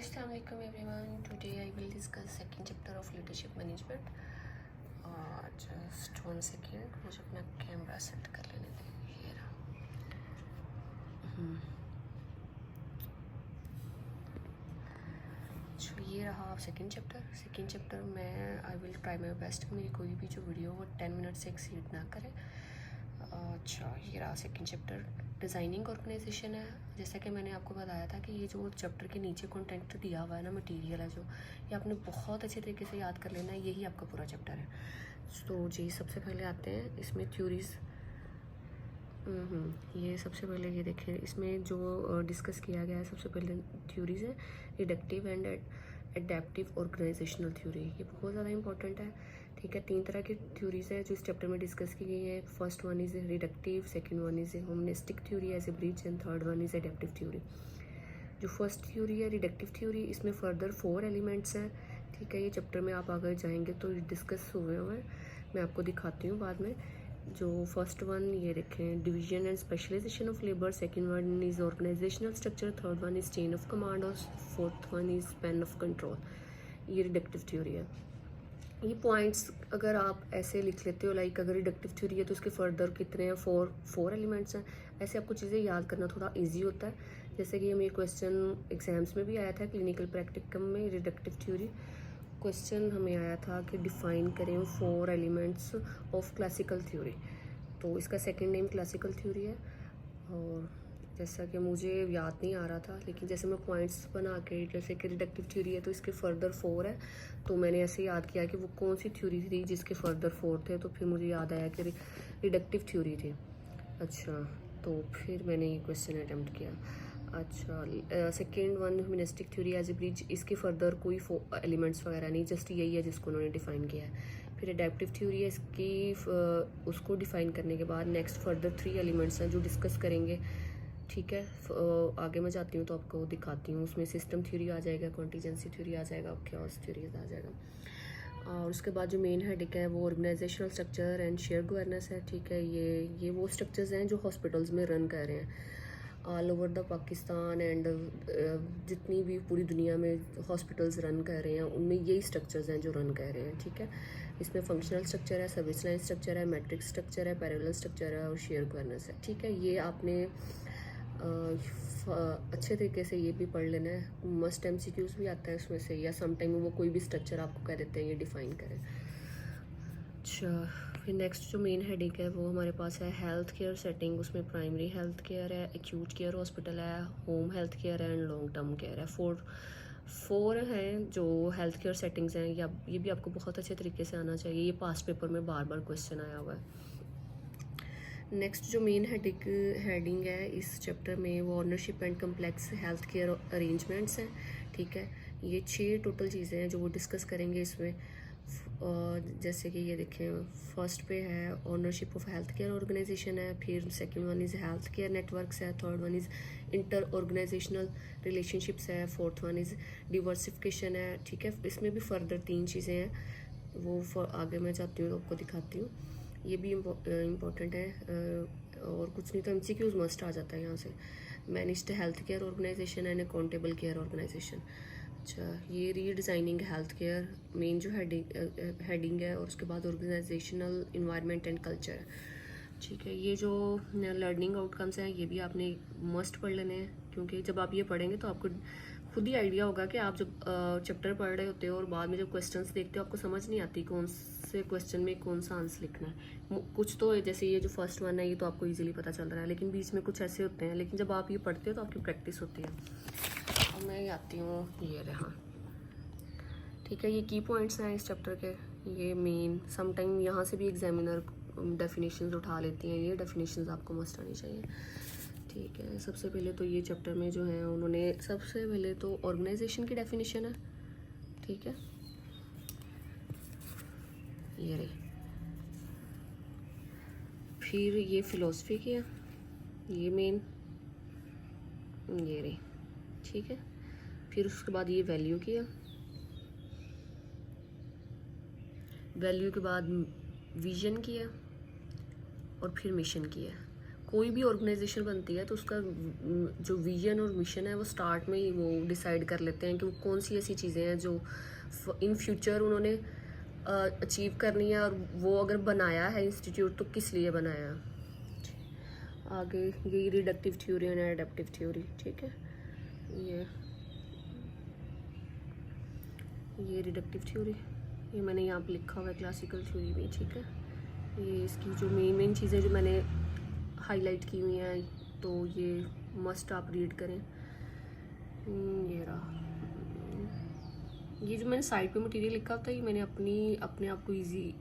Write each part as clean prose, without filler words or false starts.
Assalamualaikum everyone. Today I will discuss second chapter of leadership management. Just 1 second, मुझे अपना camera set कर लेने दें. ये रहा. तो ये रहा सेकेंड चैप्टर में I will try my best. मेरी कोई भी जो वीडियो वो 10 मिनट से एक्सीड ना करे. अच्छा, ये रहा सेकेंड चैप्टर. डिज़ाइनिंग ऑर्गेनाइजेशन है. जैसा कि मैंने आपको बताया था कि ये जो चैप्टर के नीचे कंटेंट दिया हुआ है ना, मटेरियल है जो, ये आपने बहुत अच्छे तरीके से याद कर लेना है. यही आपका पूरा चैप्टर है. तो जी सबसे पहले आते हैं इसमें थ्योरीज. ये सबसे पहले ये देखें, इसमें जो डिस्कस किया गया है सबसे पहले थ्योरीज है. Reductive and adaptive organizational theory, ये बहुत ज़्यादा इंपॉर्टेंट है. ठीक है, 3 तरह की थ्योरीज है जो इस चैप्टर में डिस्कस की गई है. First one is reductive, second one is humanistic theory as a bridge, and third one is adaptive theory. जो फर्स्ट थ्योरी है रिडक्टिव थ्योरी, इसमें फर्दर 4 एलिमेंट्स हैं. ठीक है, ये चैप्टर में आप आगे जाएंगे तो डिस्कस हुए हैं, मैं आपको दिखाती हूँ बाद में. जो फर्स्ट वन ये देखें, division and specialisation of labour. Second one is organisational structure. Third one is chain of command. और fourth one is span of control. ये रिडक्टिव थ्योरी है. ये पॉइंट्स अगर आप ऐसे लिख लेते हो, लाइक अगर रिडक्टिव थ्योरी है तो उसके फर्दर कितने हैं, 4 एलिमेंट्स हैं. ऐसे आपको चीज़ें याद करना थोड़ा ईजी होता है. जैसे कि हमें क्वेश्चन एग्जाम्स में भी आया था क्लिनिकल प्रैक्टिकम में. रिडक्टिव थ्योरी क्वेश्चन हमें आया था कि डिफ़ाइन करें 4 एलिमेंट्स ऑफ क्लासिकल थ्योरी. तो इसका सेकंड नेम क्लासिकल थ्योरी है. और जैसा कि मुझे याद नहीं आ रहा था, लेकिन जैसे मैं पॉइंट्स बना के, जैसे कि रिडक्टिव थ्योरी है तो इसके फर्दर 4 है, तो मैंने ऐसे याद किया कि वो कौन सी थ्योरी थी जिसके फर्दर 4 थे. तो फिर मुझे याद आया कि रिडक्टिव थ्योरी थी. अच्छा, तो फिर मैंने ये क्वेश्चन अटैम्प्ट किया. अच्छा, second one humanistic theory as a bridge, इसके फर्दर कोई एलिमेंट्स वगैरह नहीं, जस्ट यही है जिसको उन्होंने डिफ़ाइन किया है. फिर एडेप्टिव थ्योरी है, इसकी उसको डिफ़ाइन करने के बाद नेक्स्ट फर्दर 3 एलिमेंट्स हैं जो डिस्कस करेंगे. ठीक है, आगे मैं जाती हूँ तो आपको दिखाती हूँ. उसमें सिस्टम थ्योरी आ जाएगा, कॉन्टीजेंसी थ्योरी आ जाएगा, chaos थ्योरी आ जाएगा. और उसके बाद जो मेन हेडिक है वो organizational structure and share governance है. ठीक है, ये वो स्ट्रक्चर्स हैं जो हॉस्पिटल्स में रन कर रहे हैं all over the Pakistan and जितनी भी पूरी दुनिया में हॉस्पिटल्स रन कर रहे हैं उनमें यही स्ट्रक्चर्स हैं जो रन कर रहे हैं. ठीक है, इसमें फंक्शनल स्ट्रक्चर है, सर्विस लाइन स्ट्रक्चर है, मैट्रिक्स स्ट्रक्चर है, पैरेलल स्ट्रक्चर है और शेयर गवर्नेंस है. ठीक है, ये आपने अच्छे तरीके से ये भी पढ़ लेना है. मस्ट MCQs भी आता है उसमें से, या समटाइम वो कोई भी स्ट्रक्चर आपको कह देते हैं ये डिफ़ाइन करें. अच्छा, फिर नेक्स्ट जो मेन हेडिक है वो हमारे पास है हेल्थ केयर सेटिंग. उसमें प्राइमरी हेल्थ केयर है, एक्यूट केयर हॉस्पिटल है, होम हेल्थ केयर है एंड लॉन्ग टर्म केयर है. 4 हैं जो हेल्थ केयर सेटिंग्स हैं. या ये भी आपको बहुत अच्छे तरीके से आना चाहिए, ये पास्ट पेपर में बार बार क्वेश्चन आया हुआ है. नेक्स्ट जो मेन हेडिंग है इस चैप्टर में वो ownership and complex health care arrangements हैं. ठीक है, ये 6 टोटल चीज़ें हैं जो वो डिस्कस करेंगे इसमें. जैसे कि ये देखें, फर्स्ट पे है ownership of health care organisation है. फिर second one is health care networks है. Third one is inter organisational relationships है. फोर्थ वन इज़ डिवर्सिफिकेशन है. ठीक है, इसमें भी फर्दर 3 चीज़ें हैं, वो आगे मैं जाती हूँ आपको दिखाती हूँ. ये भी इम्पोर्टेंट है. और कुछ नहीं तो MCQs मस्ट आ जाता है यहाँ से. Managed health care organisation and accountable care organisation. अच्छा, ये रीडिज़ाइनिंग हेल्थ केयर मेन जो हेडिंग है. और उसके बाद ऑर्गेनाइजेशनल इन्वायरमेंट एंड कल्चर है. ठीक है, ये जो लर्निंग आउटकम्स हैं ये भी आपने मस्ट पढ़ लेने हैं, क्योंकि जब आप ये पढ़ेंगे तो आपको खुद ही आइडिया होगा कि आप जब चैप्टर पढ़ रहे होते हो और बाद में जब क्वेश्चंस देखते हो आपको समझ नहीं आती कौन से क्वेश्चन में कौन सा आंसर लिखना है. कुछ तो जैसे ये जो फर्स्ट वन है ये तो आपको इजीली पता चल रहा है, लेकिन बीच में कुछ ऐसे होते हैं, लेकिन जब आप ये पढ़ते हो तो आपकी प्रैक्टिस होती है. और मैं आती हूँ ये रहा. ठीक है, ये की पॉइंट्स हैं इस चैप्टर के. ये मेन समटाइम यहाँ से भी एग्जामिनर डेफिनेशंस उठा लेती हैं, ये डेफिनेशंस आपको मस्ट आनी चाहिए. ठीक है, सबसे पहले तो ये चैप्टर में जो है उन्होंने सबसे पहले तो ऑर्गेनाइजेशन की डेफिनेशन है. ठीक है, ये रही. फिर ये फिलॉसफी की है, ये मेन ये रही. ठीक है, फिर उसके बाद ये वैल्यू की है. वैल्यू के बाद विजन की है और फिर मिशन की है. कोई भी ऑर्गेनाइजेशन बनती है तो उसका जो विजन और मिशन है वो स्टार्ट में ही वो डिसाइड कर लेते हैं कि वो कौन सी ऐसी चीज़ें हैं जो इन फ्यूचर उन्होंने अचीव करनी है, और वो अगर बनाया है इंस्टीट्यूट तो किस लिए बनाया। आगे ये रिडक्टिव थ्योरी और एडेप्टिव थ्योरी, ठीक है। ये रिडक्टिव थ्योरी, ये मैंने यहाँ पे लिखा हुआ है क्लासिकल थ्योरी में, ठीक है। ये इसकी जो मेन चीज़ें जो मैंने हाईलाइट की हुई हैं तो ये मस्ट आप रीड करें। ये रहा, ये जो मैंने साइड पे मटेरियल लिखा होता है ये मैंने अपने आप को ईजी,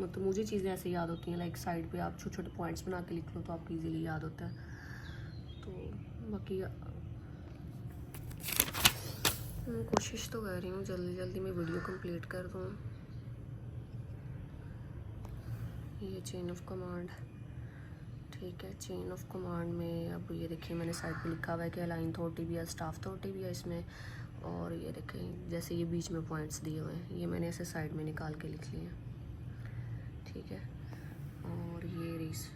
मतलब मुझे चीज़ें ऐसे याद होती हैं, लाइक साइड पे आप छोटे छोटे पॉइंट्स बना के लिख लो तो आपको ईजीली याद होता है। तो बाकी मैं कोशिश तो कर रही हूँ जल्दी जल्दी मैं वीडियो कंप्लीट कर दूँ। ये चेन ऑफ कमांड, ठीक है। चेन ऑफ कमांड में अब ये देखिए मैंने साइड पे लिखा हुआ है कि अलाइन अथॉरिटी भी है, स्टाफ अथॉरिटी भी है इसमें। और ये देखें जैसे ये बीच में पॉइंट्स दिए हुए हैं, ये मैंने ऐसे साइड में निकाल के लिख लिए हैं, ठीक है। और ये रीस,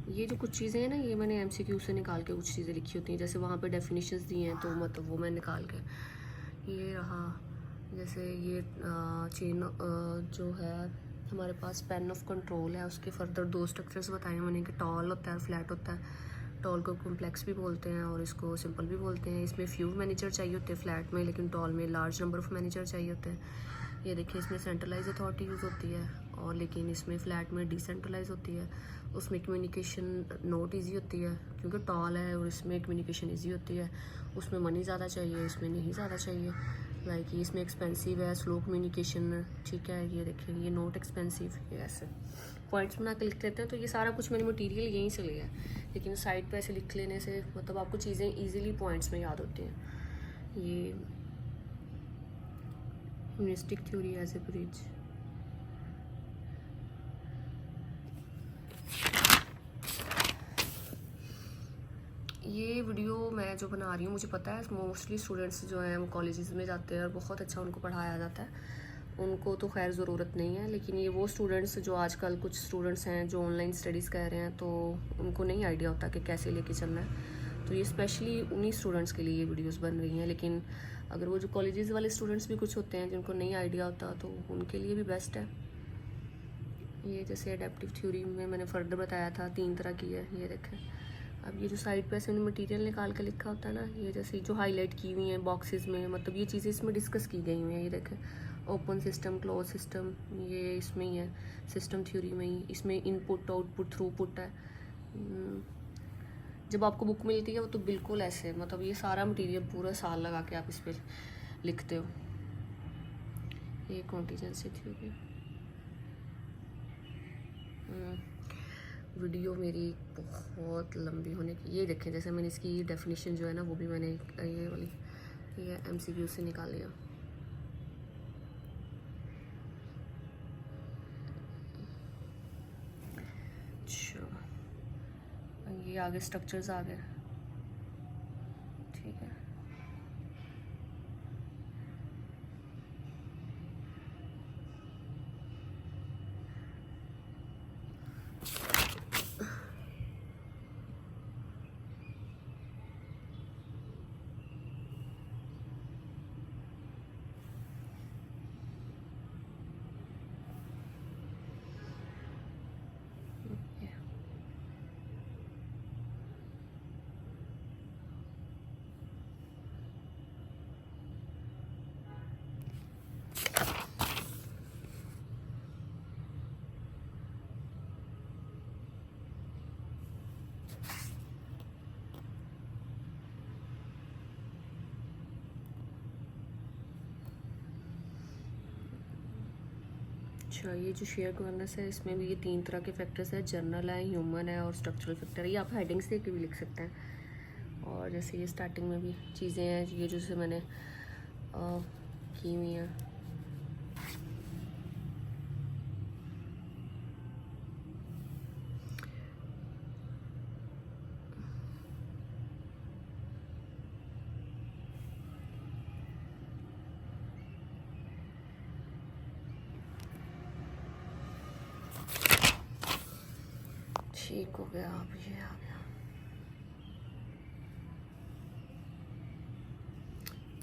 ये जो कुछ चीज़ें हैं ना ये मैंने एमसीक्यू से निकाल के कुछ चीज़ें लिखी होती हैं, जैसे वहाँ पे डेफिनेशंस दी हैं तो मतलब वो मैं निकाल के। ये रहा, जैसे ये चेन जो है हमारे पास पेन ऑफ कंट्रोल है, उसके फर्दर दो स्ट्रक्चर्स बताए मैंने कि टॉल होता है और फ्लैट होता है। टॉल को कॉम्प्लेक्स भी बोलते हैं और इसको सिंपल भी बोलते हैं। इसमें फ्यू मैनेजर चाहिए होते हैं फ्लैट में, लेकिन टॉल में लार्ज नंबर ऑफ मैनेजर चाहिए होते हैं। ये देखिए इसमें सेंट्रलाइज अथॉरिटी यूज़ होती है, और लेकिन इसमें फ्लैट में डिसेंट्रलाइज होती है। उसमें कम्युनिकेशन नोट ईजी होती है क्योंकि टॉल है, और इसमें कम्युनिकेशन ईजी होती है। उसमें मनी ज़्यादा चाहिए, इसमें नहीं ज़्यादा चाहिए। लाइक इसमें एक्सपेंसिव है, स्लो कम्युनिकेशन, ठीक है। ये देखिए ये नोट एक्सपेंसिव, ये ऐसे पॉइंट्स बना के लिख लेते हैं। तो ये सारा कुछ मैंने मटेरियल यहीं से लिया है, लेकिन साइड पे ऐसे लिख लेने से मतलब आपको चीज़ें इजीली पॉइंट्स में याद होती हैं। ये heuristic theory as a bridge, ये वीडियो मैं जो बना रही हूँ मुझे पता है मोस्टली स्टूडेंट्स जो हैं वो कॉलेजेस में जाते हैं और बहुत अच्छा उनको पढ़ाया जाता है, उनको तो खैर ज़रूरत नहीं है। लेकिन ये वो स्टूडेंट्स जो आजकल कुछ स्टूडेंट्स हैं जो ऑनलाइन स्टडीज़ कर रहे हैं तो उनको नहीं आइडिया होता कि कैसे लेके चलना है, तो ये स्पेशली उन्हीं स्टूडेंट्स के लिए ये वीडियोस बन रही हैं। लेकिन अगर वो जो कॉलेजेस वाले स्टूडेंट्स भी कुछ होते हैं जिनको नहीं आइडिया होता तो उनके लिए भी बेस्ट है। ये जैसे अडेप्टिव थ्योरी में मैंने फर्दर बताया था 3 तरह की है, ये देखें। अब ये जो साइड पे ऐसे मटेरियल निकाल के लिखा होता है ना, ये जैसे जो हाईलाइट की हुई हैं बॉक्सेस में, मतलब ये चीज़ें इसमें डिस्कस की गई हुई हैं। ये देखें ओपन सिस्टम, क्लोज सिस्टम, ये इसमें ही है सिस्टम थ्योरी में ही। इसमें इनपुट आउटपुट थ्रूपुट है। जब आपको बुक मिलती है वो तो बिल्कुल ऐसे, मतलब ये सारा मटेरियल पूरा साल लगा के आप इस पर लिखते हो। ये कॉन्टीजेंसी थ्योरी, वीडियो मेरी बहुत लंबी होने की, ये देखें जैसे मैंने इसकी डेफिनेशन जो है ना वो भी मैंने ये वाली ये एमसीक्यू से निकाल लिया। अच्छा, ये आगे स्ट्रक्चर्स आ गए, ठीक है। अच्छा, ये जो शेयर गवर्नेंस है इसमें भी ये 3 तरह के फैक्टर्स है, जनरल है, ह्यूमन है और स्ट्रक्चरल फैक्टर है। ये आप हेडिंग्स दे के भी लिख सकते हैं। और जैसे ये स्टार्टिंग में भी चीज़ें हैं ये जैसे मैंने की हुई हैं। ठीक हो गया, अब ये आ गया।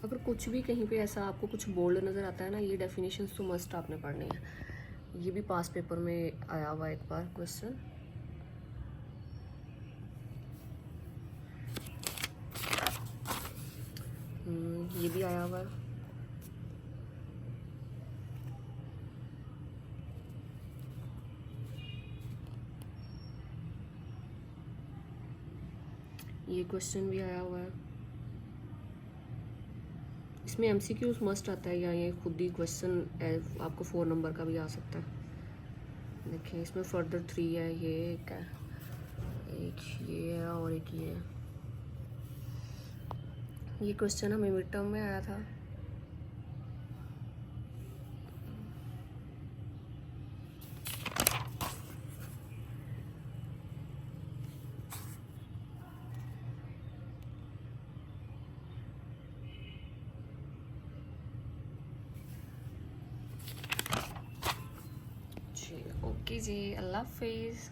अगर कुछ भी कहीं पे ऐसा आपको कुछ बोल्ड नज़र आता है ना, ये डेफिनेशंस तो मस्ट आपने पढ़नी है। ये भी पास पेपर में आया हुआ एक बार क्वेश्चन। ये भी आया हुआ है। ये क्वेश्चन भी आया हुआ है। इसमें एमसीक्यूज मस्ट आता है या ये खुद ही क्वेश्चन आपको 4 नंबर का भी आ सकता है। देखिए इसमें फर्दर 3 है, ये एक है, एक ये है और एक ये है। ये क्वेश्चन हमें मिड टर्म में आया था। जी ओके जी, अल्लाह हाफिज़।